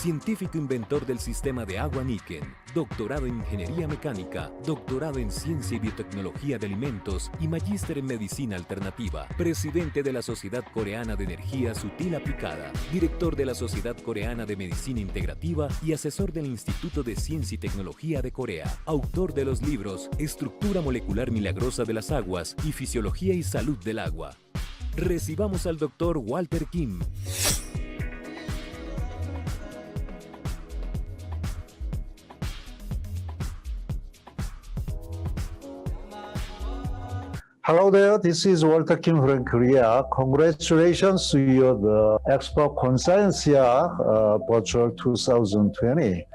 científico inventor del sistema de agua níquel, doctorado en Ingeniería Mecánica, doctorado en Ciencia y Biotecnología de Alimentos y magíster en Medicina Alternativa, presidente de la Sociedad Coreana de Energía Sutil Aplicada, director de la Sociedad Coreana de Medicina Integrativa y asesor del Instituto de Ciencia y Tecnología de Corea, autor de los libros Estructura Molecular Milagrosa de las Aguas y Fisiología y Salud del Agua. Recibamos al Dr. Walter Kim. Hello there, this is Walter Kim from Korea. Congratulations to you, the Expo Consciencia Virtual 2020.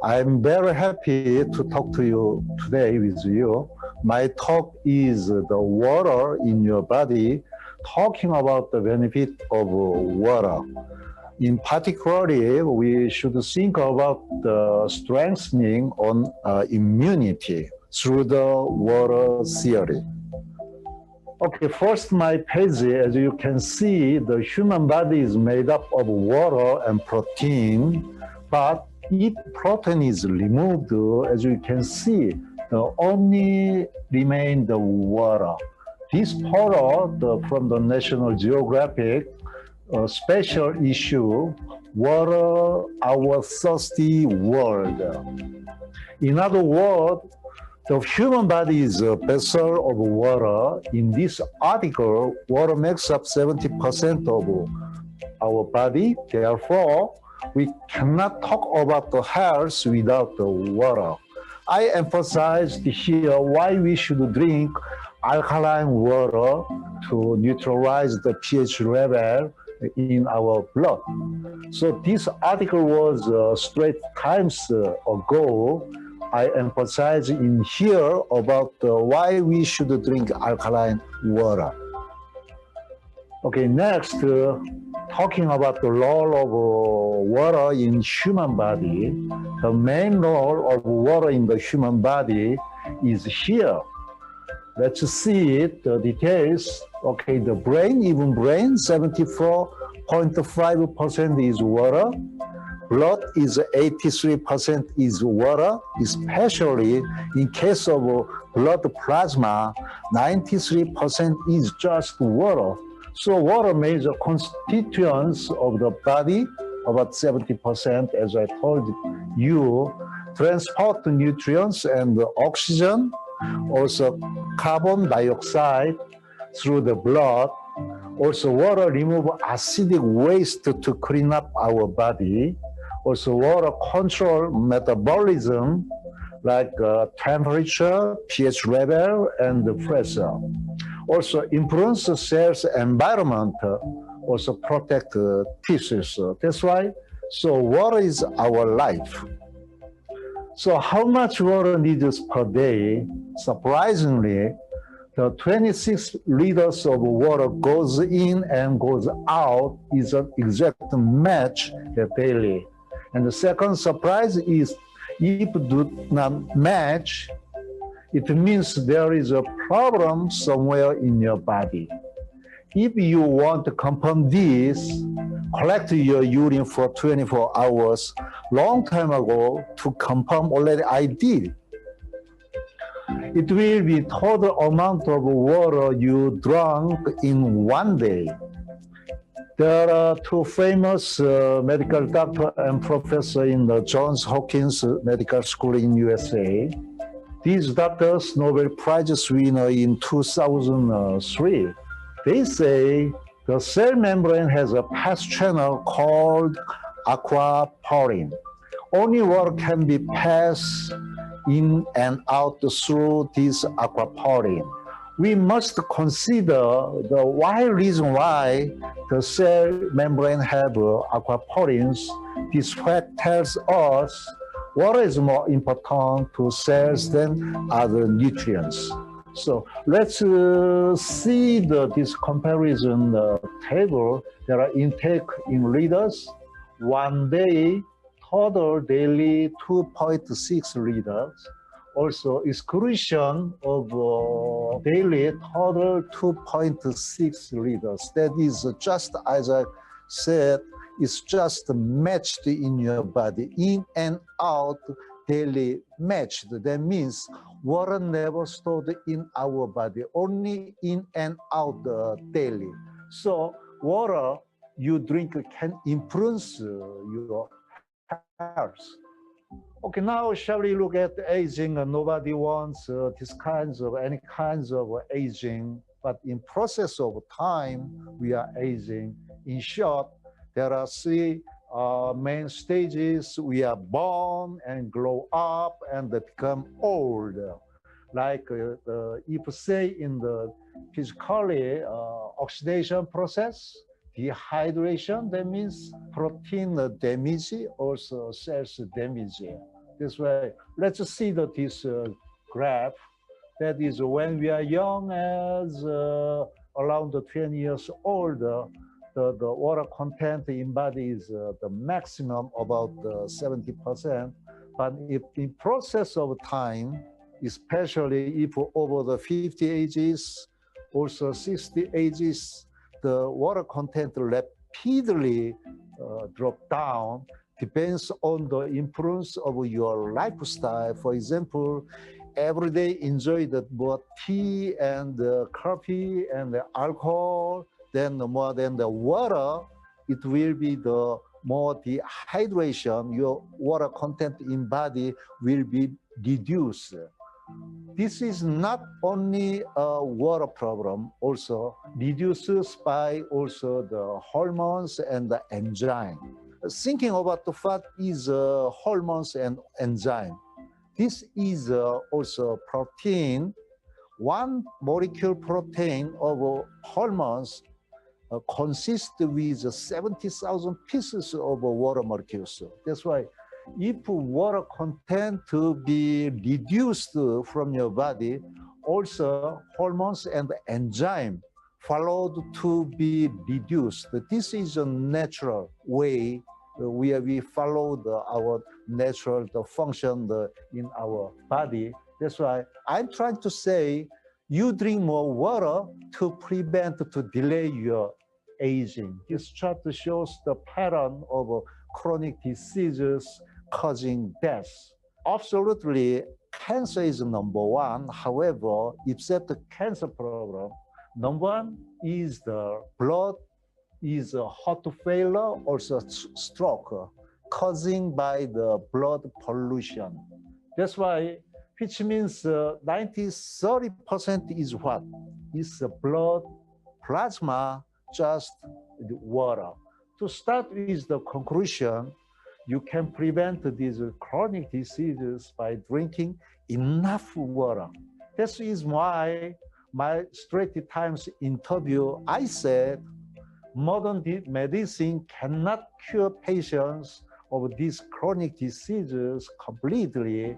I'm very happy to talk to you today with you. My talk is the water in your body, talking about the benefit of water. In particular, we should think about the strengthening on immunity through the water theory. Okay, first my page, as you can see, the human body is made up of water and protein, but if protein is removed, as you can see, the only remain the water. This photo from the National Geographic special issue, Water, Our Thirsty World. In other words, the human body is a vessel of water. In this article, water makes up 70% of our body. Therefore, we cannot talk about the health without the water. I emphasized here why we should drink alkaline water to neutralize the pH level in our blood. So this article was straight times ago. I emphasize in here about why we should drink alkaline water. Okay, next, talking about the role of water in human body. The main role of water in the human body is here. Let's see it, the details. Okay, the brain, even brain, 74.5% is water. Blood is 83% is water, especially in case of blood plasma, 93% is just water. So water major constituents of the body, about 70%, as I told you, transport nutrients and oxygen, also carbon dioxide through the blood. Also water remove acidic waste to clean up our body. Also, water control metabolism like temperature, pH level, and the pressure. Also, influence the cell's environment, also protect tissues. That's why, so water is our life. So how much water needs per day? Surprisingly, the 26 liters of water goes in and goes out is an exact match daily. And the second surprise is if do not match, it means there is a problem somewhere in your body. If you want to confirm this, collect your urine for 24 hours. Long time ago, to confirm already I did. It will be total amount of water you drank in one day. There are two famous medical doctor and professor in the Johns Hopkins Medical School in USA. These doctors, Nobel Prize winner in 2003, they say the cell membrane has a path channel called aquaporin. Only water can be passed in and out through this aquaporin. We must consider the why reason why the cell membrane have aquaporins. This fact tells us water is more important to cells than other nutrients. So let's see this comparison table. There are intake in liters. One day, total daily 2.6 liters. Also, excretion of daily total 2.6 liters. That is just as I said is just matched in your body, in and out, daily matched. That means water never stored in our body, only in and out daily. So water you drink can influence your health. Okay, now shall we look at aging? Nobody wants any kinds of aging, but in process of time, we are aging. In short, there are three main stages. We are born and grow up and become old. Like if say in the physically oxidation process, dehydration, that means protein damage, also cells damage. This way, let's see this graph. That is when we are young as around 20 years old, the water content in body is the maximum about 70%. But if in process of time, especially if over the 50 ages, also 60 ages, the water content rapidly drop down, depends on the influence of your lifestyle. For example, every day enjoy the more tea and coffee and the alcohol, then more than the water, it will be the more dehydration. Your water content in body will be reduced. This is not only a water problem, also reduces by also the hormones and the enzyme. Thinking about what is hormones and enzyme. This is also protein. One molecule protein of hormones consists with 70,000 pieces of water molecules. That's why if water content to be reduced from your body, also hormones and enzyme followed to be reduced. This is a natural way where we follow our natural function in our body. That's why I'm trying to say you drink more water to prevent, to delay your aging. This chart shows the pattern of chronic diseases causing death. Absolutely, cancer is number one. However, except the cancer problem, number one is the blood is heart failure, also stroke, causing by the blood pollution. That's why, which means 30% is what? Is blood, plasma, just water. To start with the conclusion, you can prevent these chronic diseases by drinking enough water. This is why my Straits Times interview, I said, modern medicine cannot cure patients of these chronic diseases completely,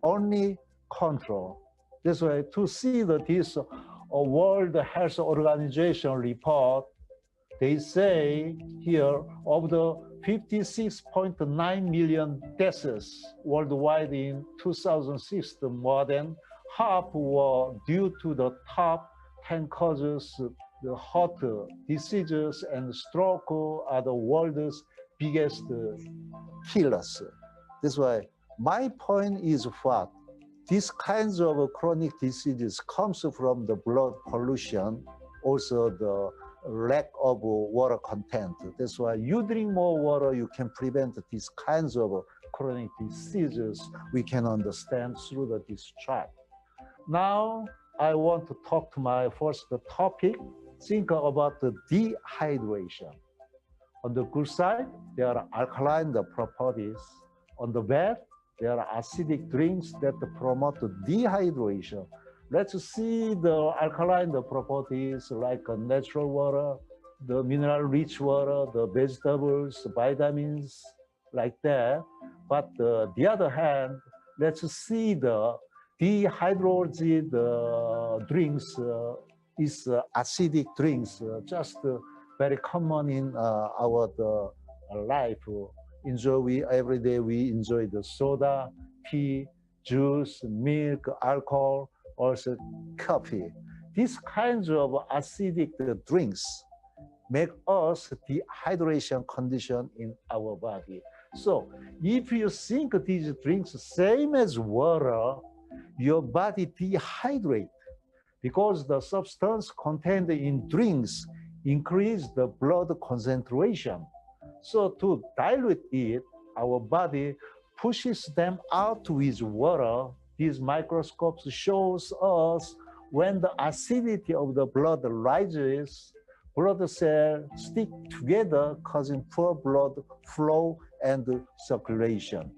only control. That's why to see that this World Health Organization report, they say here of the 56.9 million deaths worldwide in 2006, more than half were due to the top 10 causes. The heart diseases and stroke are the world's biggest killers. That's why my point is what? These kinds of chronic diseases comes from the blood pollution, also the lack of water content. That's why you drink more water, you can prevent these kinds of chronic diseases we can understand through this chart. Now, I want to talk to my first topic. Think about the dehydration. On the good side, there are alkaline properties. On the bad, there are acidic drinks that promote dehydration. Let's see the alkaline properties like natural water, the mineral-rich water, the vegetables, vitamins, like that. But the other hand, let's see the dehydrated drinks is acidic drinks, just very common in our life. Every day we enjoy the soda, tea, juice, milk, alcohol, also coffee. These kinds of acidic drinks make us dehydration condition in our body. So if you think these drinks same as water, your body dehydrate because the substance contained in drinks increase the blood concentration. So to dilute it, our body pushes them out with water. These microscopes shows us when the acidity of the blood rises, blood cells stick together, causing poor blood flow and circulation.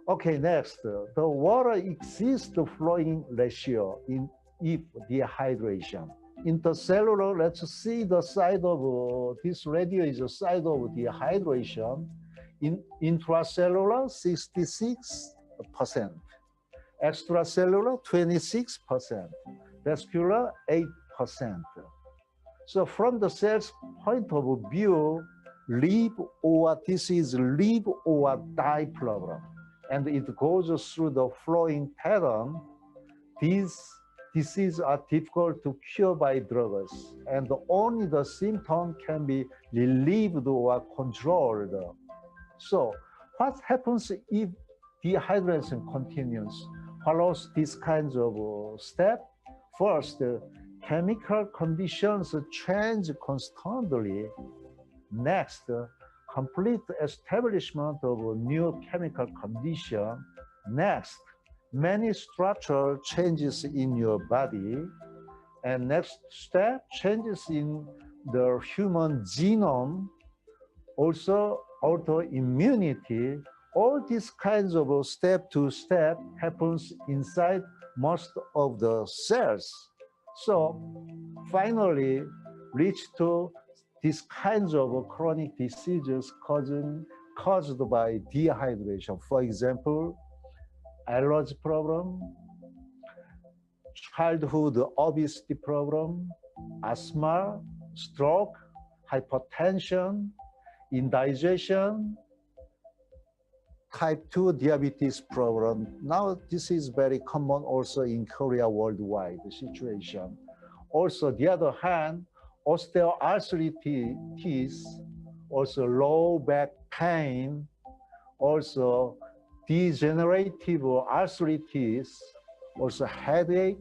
Okay, next, the water exceeds the flowing ratio in if dehydration. Intercellular, let's see the side of this radio is the side of dehydration. In intracellular, 66%. Extracellular, 26%. Vascular, 8%. So from the cell's point of view, live or this is live or die problem. And it goes through the flowing pattern. These diseases are difficult to cure by drugs, and only the symptom can be relieved or controlled. So what happens if dehydration continues? Follows these kinds of steps. First, chemical conditions change constantly. Next, complete establishment of a new chemical condition. Next, many structural changes in your body. And next step, changes in the human genome. Also, autoimmunity. All these kinds of step to step happens inside most of the cells. So finally, reach to these kinds of chronic diseases caused by dehydration. For example, allergy problem, childhood obesity problem, asthma, stroke, hypertension, indigestion, type 2 diabetes problem. Now, this is very common also in Korea worldwide situation. Also, the other hand, osteoarthritis, also low back pain, also degenerative arthritis, also headache,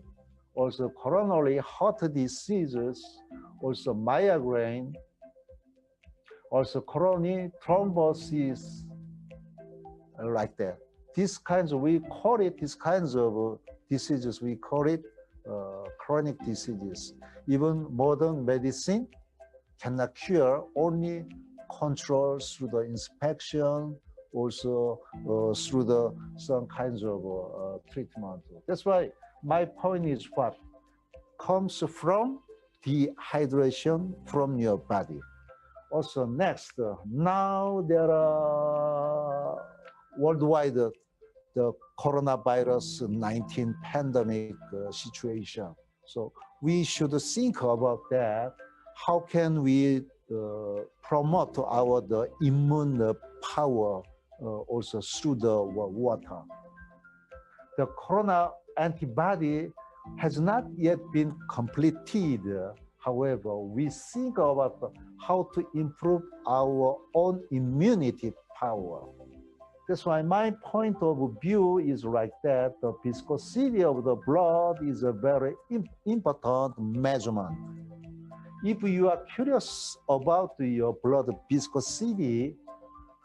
also coronary heart diseases, also migraine, also coronary thrombosis, like that. These kinds of, we call it, these kinds of diseases, we call it chronic diseases. Even modern medicine cannot cure, only control through the inspection, also through the some kinds of treatment. That's why my point is what comes from dehydration from your body. Also next, now there are worldwide the coronavirus 19 pandemic situation. So we should think about that. How can we promote our the immune power also through the water? The corona antibody has not yet been completed. However, we think about how to improve our own immunity power. That's why my point of view is like that. The viscosity of the blood is a very important measurement. If you are curious about your blood viscosity,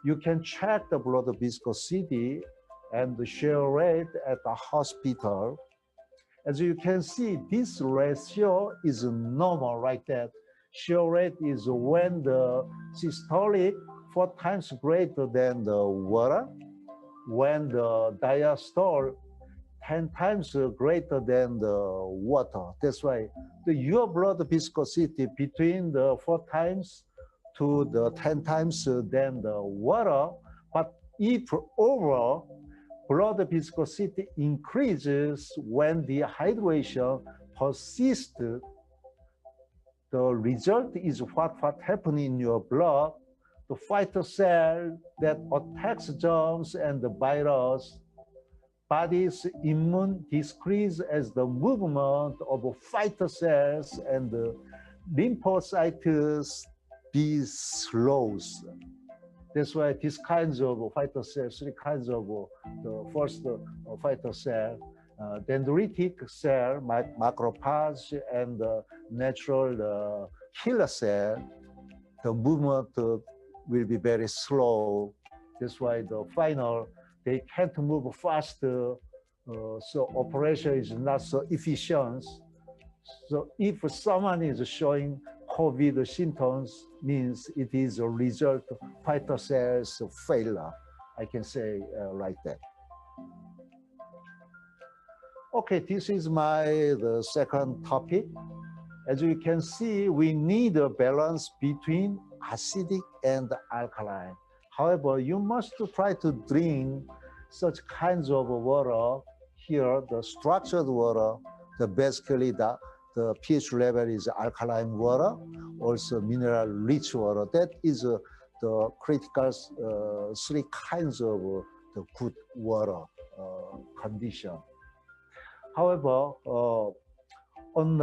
you can check the blood viscosity and the shear rate at the hospital. As you can see, this ratio is normal like that. Shear rate is when the systolic 4 times greater than the water, when the diastole 10 times greater than the water. That's why your blood viscosity between the 4 times to the 10 times than the water. But if over, blood viscosity increases when dehydration persists. The result is what happened in your blood. The fighter cell that attacks germs and the virus, body's immune decrease as the movement of fighter cells and lymphocytes be slows. That's why these kinds of fighter cells, three kinds of the first fighter cell, dendritic cell, macrophage, and the natural killer cell, the movement will be very slow. That's why the final, they can't move faster, so operation is not so efficient. So if someone is showing COVID symptoms, means it is a result of fighter cells failure. I can say like that. Okay, this is the second topic. As you can see, we need a balance between acidic and alkaline. However, you must try to drink such kinds of water. Here, the structured water, basically the pH level is alkaline water, also mineral-rich water. That is the critical three kinds of the good water condition. However, on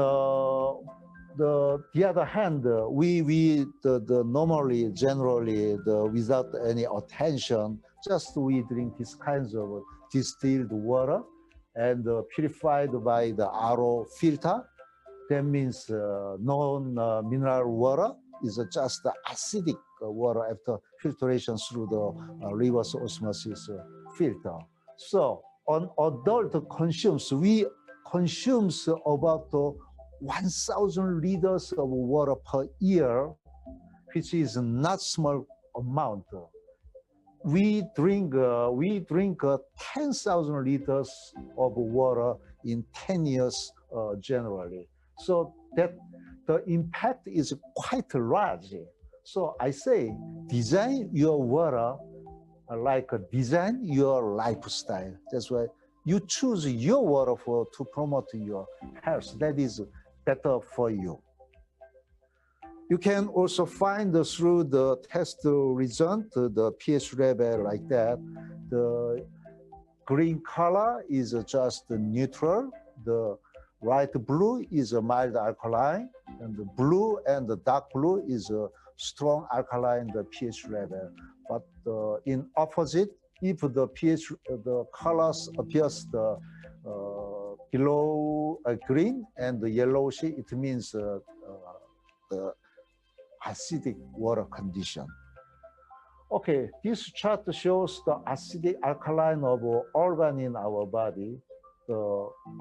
the other hand, we normally, generally, without any attention, just we drink these kinds of distilled water and purified by the RO filter. That means non-mineral water is just acidic water after filtration through the reverse osmosis filter. So on adult consumes, we consumes about 1,000 liters of water per year, which is not small amount. We drink 10,000 liters of water in 10 years generally. So that the impact is quite large. So I say, design your water like design your lifestyle. That's why you choose your water to promote your health. That is better for you. You can also find through the test result, the pH level like that. The green color is just neutral. The light blue is a mild alkaline, and the blue and the dark blue is a strong alkaline, the pH level. But in opposite, if the pH, the colors appears below green and the yellowish, it means the acidic water condition. Okay, this chart shows the acidic alkaline of organ in our body.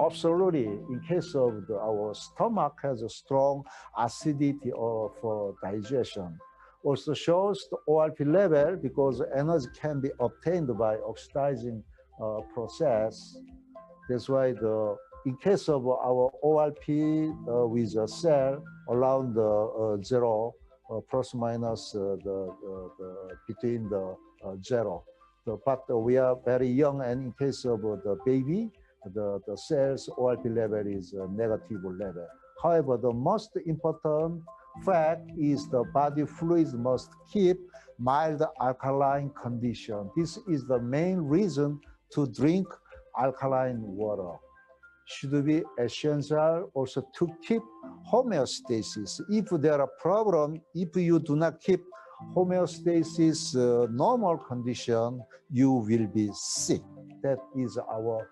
Absolutely, in case of our stomach has a strong acidity for digestion. Also shows the ORP level because energy can be obtained by oxidizing process. That's why in case of our ORP with a cell around the zero, plus minus between the zero. But we are very young, and in case of the baby, the cell's ORP level is a negative level. However, the most important fact is the body fluids must keep mild alkaline condition. This is the main reason to drink alkaline water. Should be essential also to keep homeostasis. If there are problems, if you do not keep homeostasis normal condition, you will be sick. That is our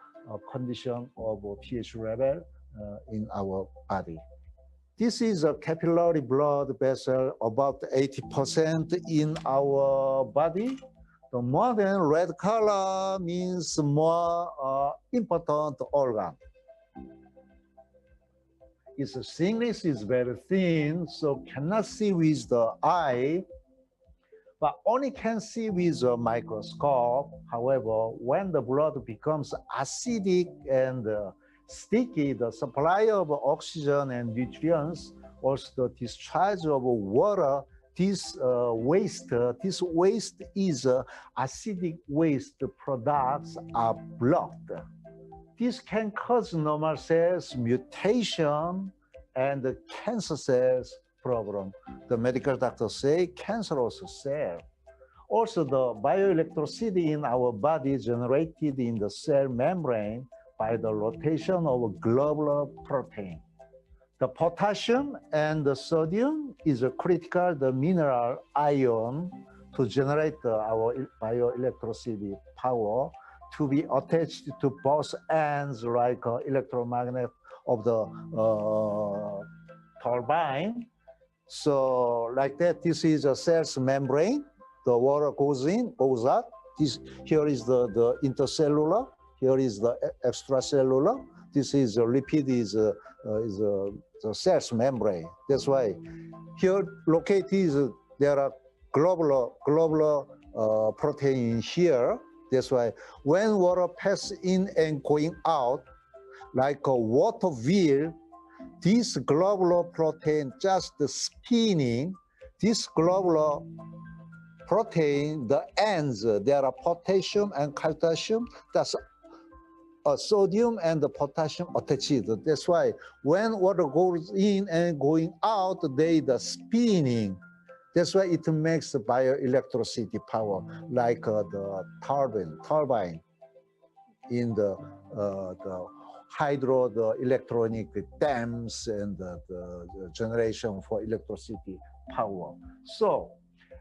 condition of pH level in our body. This is a capillary blood vessel, about 80% in our body. The more than red color means more important organ. Its thickness is very thin, so cannot see with the eye, but only can see with a microscope. However, when the blood becomes acidic and sticky, the supply of oxygen and nutrients, also the discharge of water, this waste is acidic waste products are blocked. This can cause normal cells mutation and the cancer cells problem. The medical doctors say cancerous cell. Also, the bioelectricity in our body is generated in the cell membrane by the rotation of globular protein. The potassium and the sodium is a critical the mineral ion to generate our bioelectricity power to be attached to both ends like electromagnet of the turbine. So like that, this is a cell's membrane. The water goes in, goes out. This here is the intercellular. Here is the extracellular. This is a lipid is the cell's membrane. That's why here located is there are globular protein here. That's why when water passes in and going out, like a water wheel, this globular protein just spinning. This globular protein, the ends, there are potassium and calcium. That's sodium and the potassium attached. That's why when water goes in and going out, they the spinning. That's why it makes the bioelectricity power, like the turbine in the hydro, the electronic dams and the generation for electricity power. So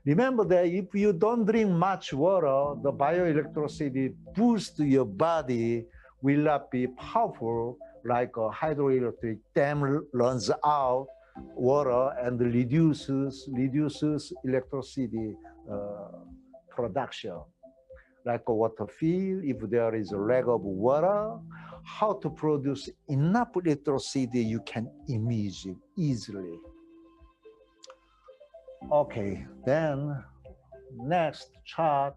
remember that if you don't drink much water, the bioelectricity boost your body will not be powerful like a hydroelectric dam runs out water and reduces electricity production. Like a water field, if there is a lack of water, how to produce enough electricity you can imagine easily. Okay, then next chart,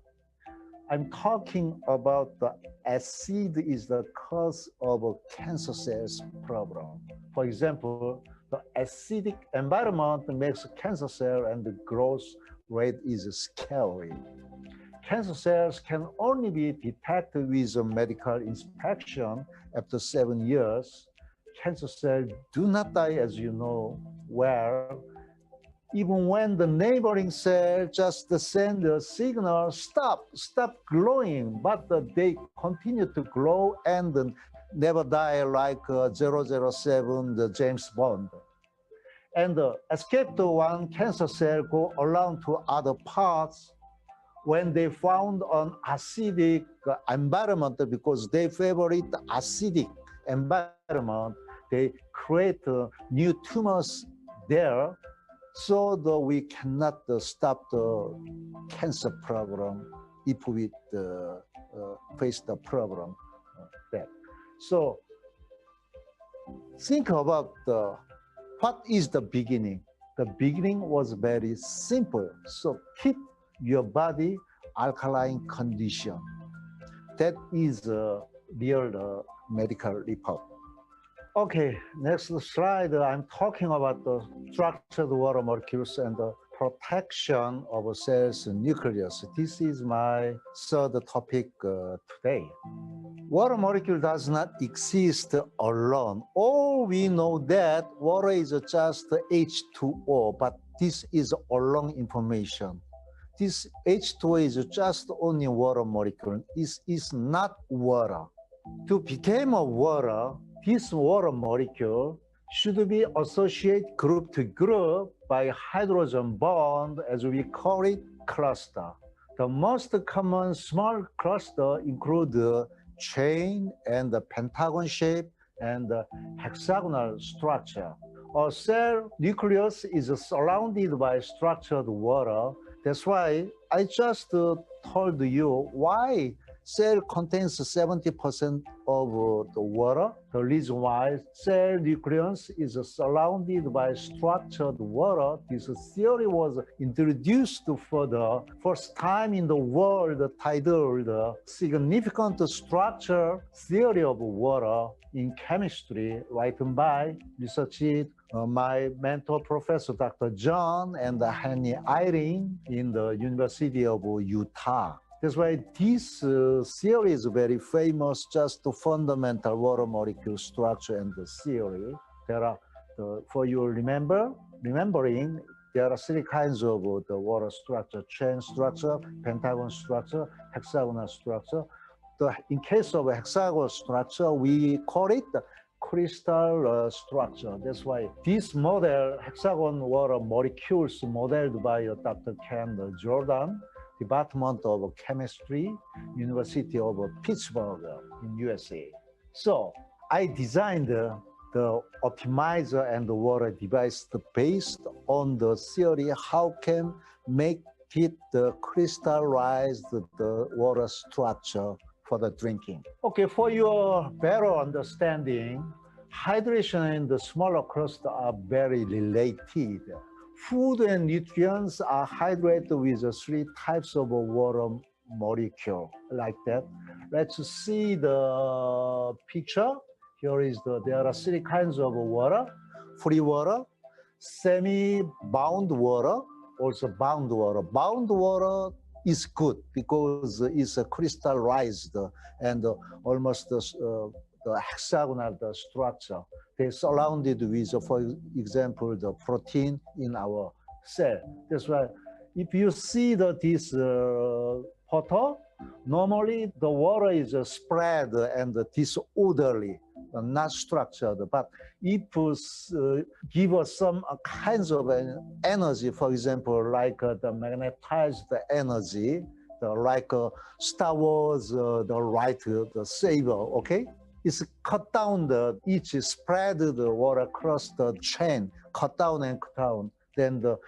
I'm talking about the acid is the cause of a cancer cells problem. For example, the acidic environment makes cancer cell and the growth rate is scary. Cancer cells can only be detected with a medical inspection after 7 years. Cancer cells do not die, as you know well. Even when the neighboring cell just send a signal, stop growing, but they continue to grow and never die like 007, the James Bond. And escaped one cancer cell go around to other parts when they found an acidic environment because they favorite acidic environment, they create new tumors there. So that we cannot stop the cancer problem if we face the problem there. So think about what is the beginning. The beginning was very simple. So keep your body alkaline condition. That is a real medical report. Okay, next slide. I'm talking about the structured water molecules and the protection of cells nucleus. This is my third topic today. Water molecule does not exist alone. All we know that water is just H2O, but this is all information. This H2O is just only water molecule. It is not water. To become a water, this water molecule should be associated group to group by hydrogen bond, as we call it, cluster. The most common small cluster include the chain and the pentagon shape and the hexagonal structure. A cell nucleus is surrounded by structured water. That's why I just told you why cell contains 70% of the water. The reason why cell nucleus is surrounded by structured water, this theory was introduced for the first time in the world titled Significant Structure Theory of Water in Chemistry, written by researched my mentor, Professor Dr. John and Henny Eyring in the University of Utah. That's why this theory is very famous, just the fundamental water molecule structure and the theory. There are, for your remembering, there are three kinds of the water structure: chain structure, pentagon structure, hexagonal structure. In case of a hexagonal structure, we call it the crystal structure. That's why this model, hexagon water molecules modeled by Dr. Ken Jordan, Department of Chemistry, University of Pittsburgh in USA. So I designed the optimizer and the water device based on the theory how can make it crystallize the water structure for the drinking. Okay, for your better understanding, hydration and the smaller crust are very related. Food and nutrients are hydrated with three types of water molecule like that. Let's see the picture. Here is there are three kinds of water: free water, semi-bound water, also bound water. Bound water is good because it's crystallized and almost the hexagonal structure. They surrounded with, for example, the protein in our cell. That's why if you see this photo, normally the water is spread and disorderly, not structured. But if give us some kinds of energy, for example, like the magnetized energy, like Star Wars, the light, the saber, okay? It's cut down each spread the water across the chain, cut down and cut down. Then the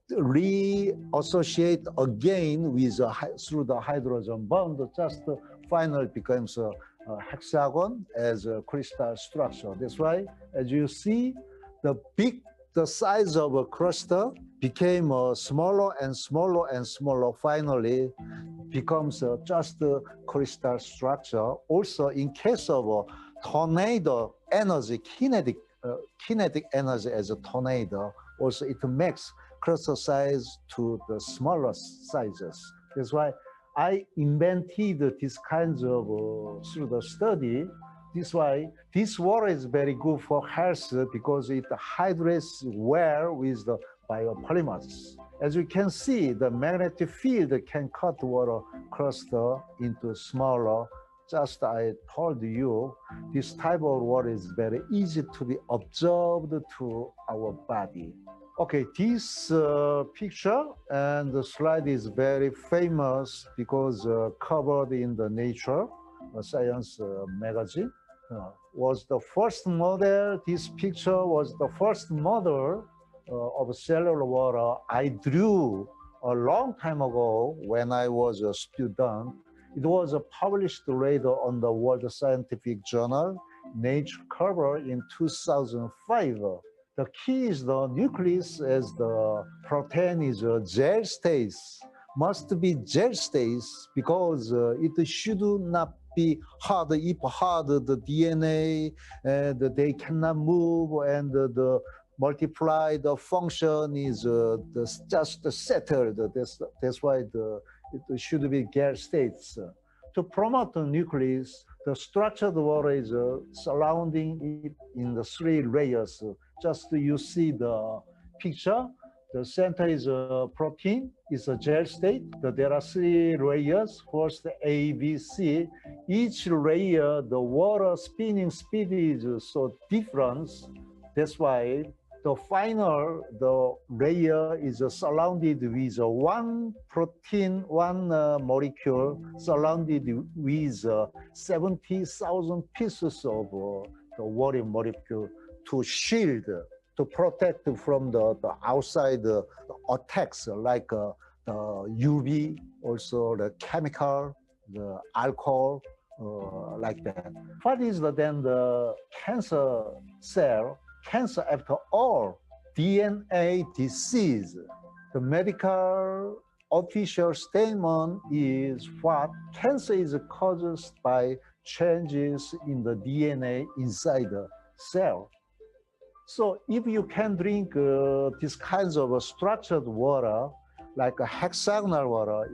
reassociate again with through the hydrogen bond, just finally becomes a hexagon as a crystal structure. That's why, as you see, the size of a cluster became smaller and smaller and smaller. Finally, becomes just a crystal structure. Also, in case of a tornado energy, kinetic energy as a tornado, also it makes cluster size to the smaller sizes. That's why I invented these kinds of through the study. This why this water is very good for health because it hydrates well with the biopolymers. As you can see, the magnetic field can cut water cluster into smaller. Just I told you, this type of water is very easy to be absorbed to our body. Okay, this picture and the slide is very famous because covered in the Nature Science magazine. Was the first model, this picture was the first model of cellular water I drew a long time ago when I was a student. It was published later on the World Scientific Journal, Nature cover in 2005. The key is the nucleus as the protein is gel states, must be gel states because it should not be hard. If hard, the DNA, they cannot move and the multiply, the function is just settled. That's why it should be gel states. To promote the nucleus, the structured water is surrounding it in the three layers. Just you see the picture. The center is a protein, is a gel state. There are three layers, first A, B, C. Each layer, the water spinning speed is so different. That's why the final, the layer is surrounded with one protein, one molecule surrounded with 70,000 pieces of the water molecule to shield, to protect from the outside attacks like the UV, also the chemical, the alcohol, like that. What is then the cancer cell? Cancer, after all, DNA disease. The medical official statement is what cancer is caused by changes in the DNA inside the cell. So if you can drink these kinds of structured water, like a hexagonal water,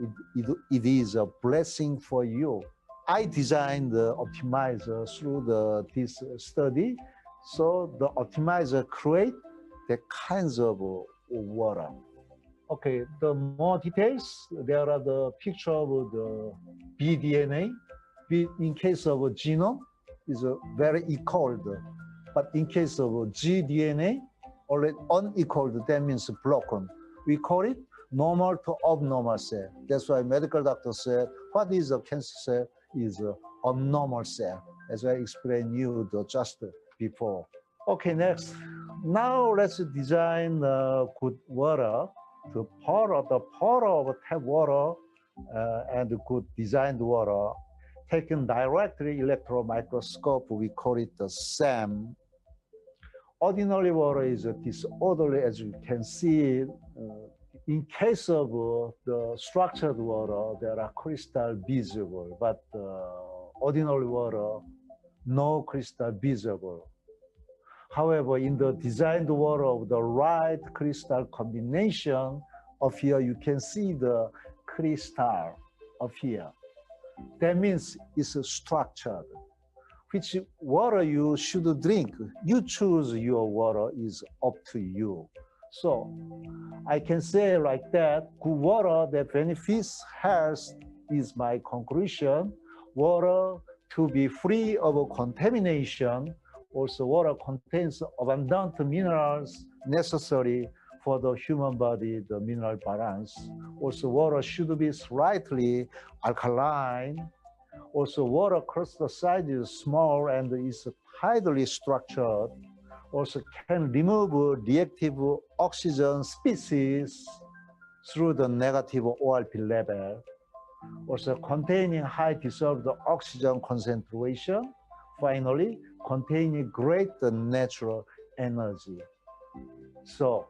it is a blessing for you. I designed the optimizer through this study. So the optimizer create the kinds of water. Okay, the more details, there are the picture of the bDNA. In case of genome, is very equal. But in case of gDNA, already unequaled, that means broken. We call it normal to abnormal cell. That's why medical doctor said, what is a cancer cell? Is a abnormal cell, as I explained you just before. Okay, next. Now let's design good water. The power of tap water and good designed water taken directly electron microscope, we call it the SAM. Ordinary water is disorderly, as you can see. In case of the structured water, there are crystal visible, but ordinary water, no crystal visible. However, in the designed water of the right crystal combination of here, you can see the crystal of here. That means it's structured. Which water you should drink, you choose your water, is up to you. So I can say like that, good water that benefits health is my conclusion. Water to be free of contamination. Also, water contains abundant minerals necessary for the human body, the mineral balance. Also, water should be slightly alkaline. Also, water crystal size is small and is tightly structured. Also, can remove reactive oxygen species through the negative ORP level. Also, containing high dissolved oxygen concentration. Finally, containing great natural energy. So,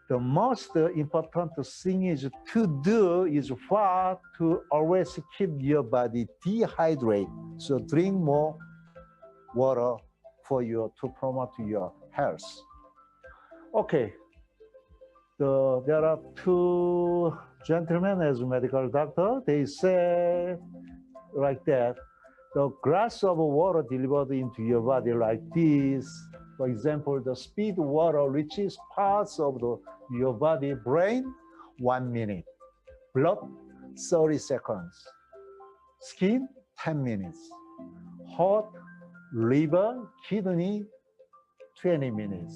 the most important thing is to do is what to always keep your body dehydrated. So drink more water to promote your health. Okay, there are two gentlemen as medical doctor. They say like that, the glass of water delivered into your body like this. For example, the speed water reaches parts of your body, brain, 1 minute. Blood, 30 seconds. Skin, 10 minutes. Heart, liver, kidney, 20 minutes.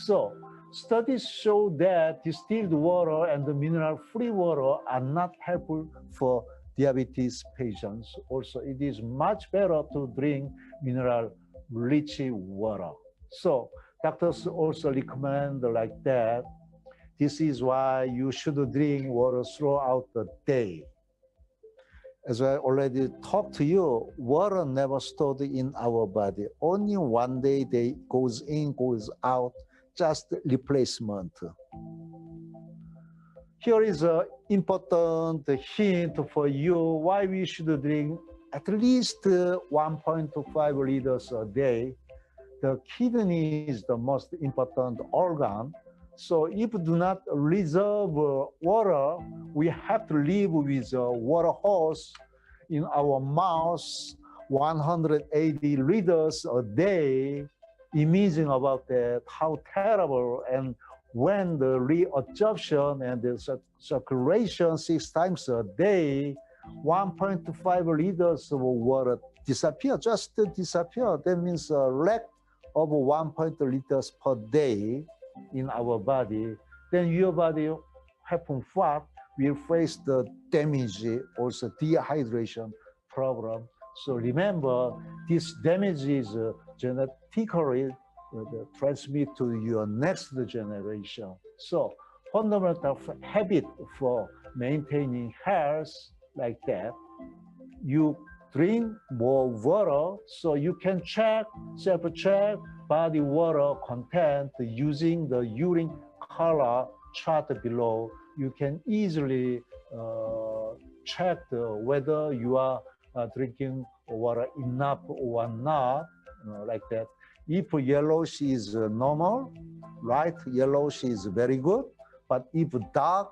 So, studies show that distilled water and the mineral-free water are not helpful for diabetes patients. Also, it is much better to drink mineral-rich water. So, doctors also recommend like that. This is why you should drink water throughout the day. As I already talked to you, water never stored in our body. Only one day they goes in, goes out, just replacement. Here is an important hint for you why we should drink at least 1.5 liters a day. The kidney is the most important organ. So if we do not reserve water, we have to live with a water hose in our mouth, 180 liters a day. Imagine about that, how terrible. And when the reabsorption and the circulation 6 times a day, 1.5 liters of water disappear, just disappear. That means a lack of 1.0 liters per day in our body. Then your body happen what? Will face the damage, also dehydration problem. So remember, this damage is genetically transmit to your next generation. So fundamental habit for maintaining health like that, you drink more water so you can self-check body water content using the urine color chart below. You can easily check whether you are drinking water enough or not, like that. If yellowish is normal, light yellowish is very good. But if dark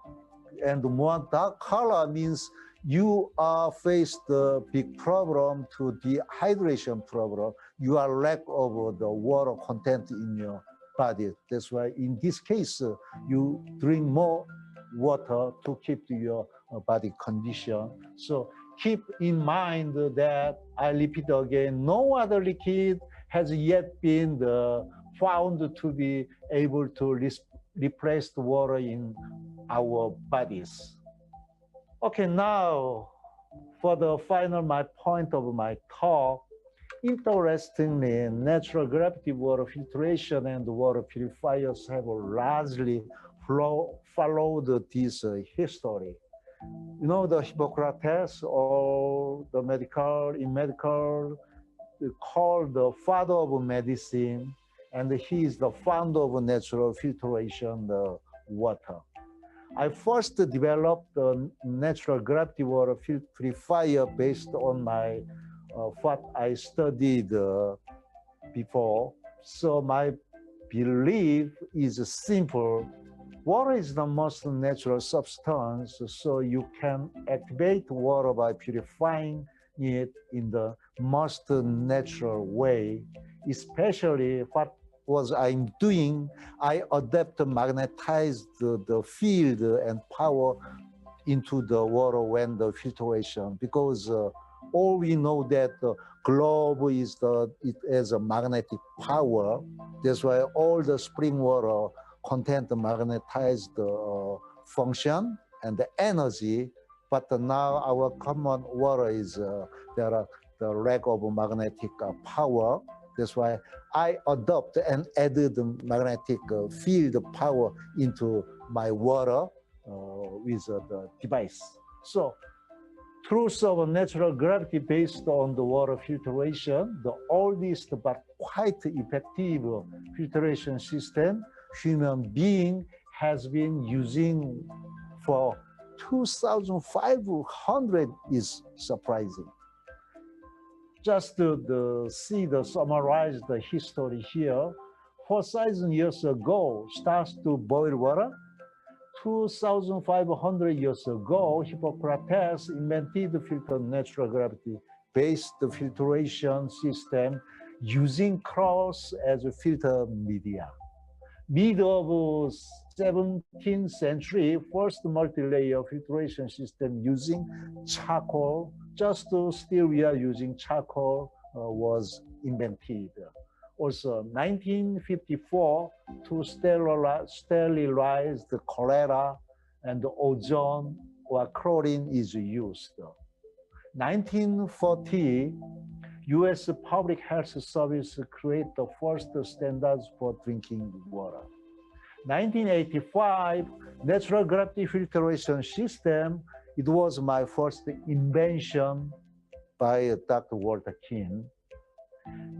and more dark color means you are faced a big problem to dehydration problem. You are lack of the water content in your body. That's why in this case, you drink more water to keep your body condition. So keep in mind that, I repeat again, no other liquid has yet been found to be able to replace the water in our bodies. Okay, now for the final my point of my talk. Interestingly, natural gravity water filtration and water purifiers have largely followed this history. You know, the Hippocrates, or the medical called the father of medicine, and he is the founder of natural filtration, the water. I first developed the natural gravity water purifier based on my what I studied before. So my belief is simple. Water is the most natural substance, so you can activate water by purifying it in the most natural way. Especially what was I'm doing, I magnetized the field and power into the water when the filtration, because all we know that the globe it has a magnetic power. That's why all the spring water contain the magnetized function and the energy. But now our common water is there are the lack of magnetic power. That's why I adopt and added the magnetic field power into my water with the device. So through some natural gravity based on the water filtration, the oldest but quite effective filtration system human being has been using for 2,500 is surprising. Just to summarize the history here, 4,000 years ago, starts to boil water. 2,500 years ago, Hippocrates invented the filter natural gravity-based filtration system using cross as a filter media. Mid of 17th century, first multi-layer filtration system using charcoal, just still we are using charcoal, was invented. Also, 1954, to sterilize the cholera and the ozone or chlorine is used. 1940, U.S. Public Health Service created the first standards for drinking water. 1985, natural gravity filtration system, it was my first invention by Dr. Dr. Kim.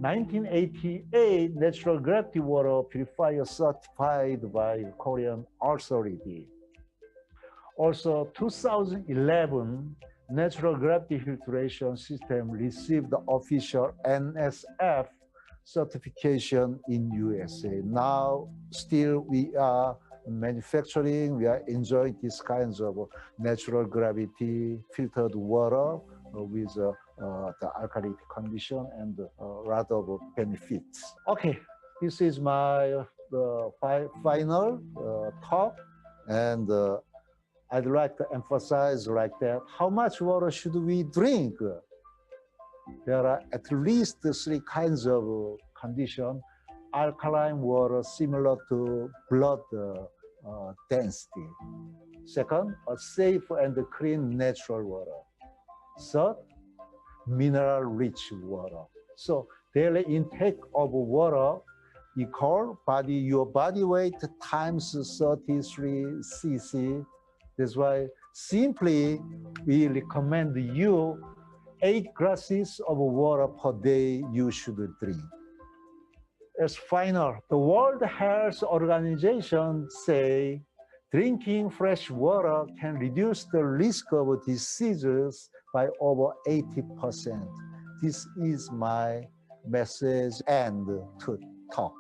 1988, natural gravity water purifier certified by Korean authority. Also, 2011, natural gravity filtration system received the official NSF certification in USA. Now, still we are manufacturing, we are enjoying these kinds of natural gravity filtered water with the alkaline condition and a lot of benefits. Okay, this is my final talk, and I'd like to emphasize like that, how much water should we drink? There are at least 3 kinds of condition. Alkaline water similar to blood density. Second, a safe and clean natural water. Third, mineral-rich water. So daily intake of water equal your body weight times 33 cc. That's why simply we recommend you 8 glasses of water per day you should drink. As final, the World Health Organization say drinking fresh water can reduce the risk of diseases by over 80%. This is my message and to talk.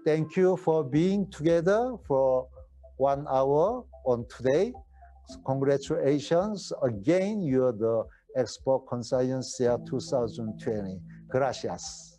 Thank you for being together for 1 hour on today. Congratulations again, you're the Expo Conciencia 2020. Gracias.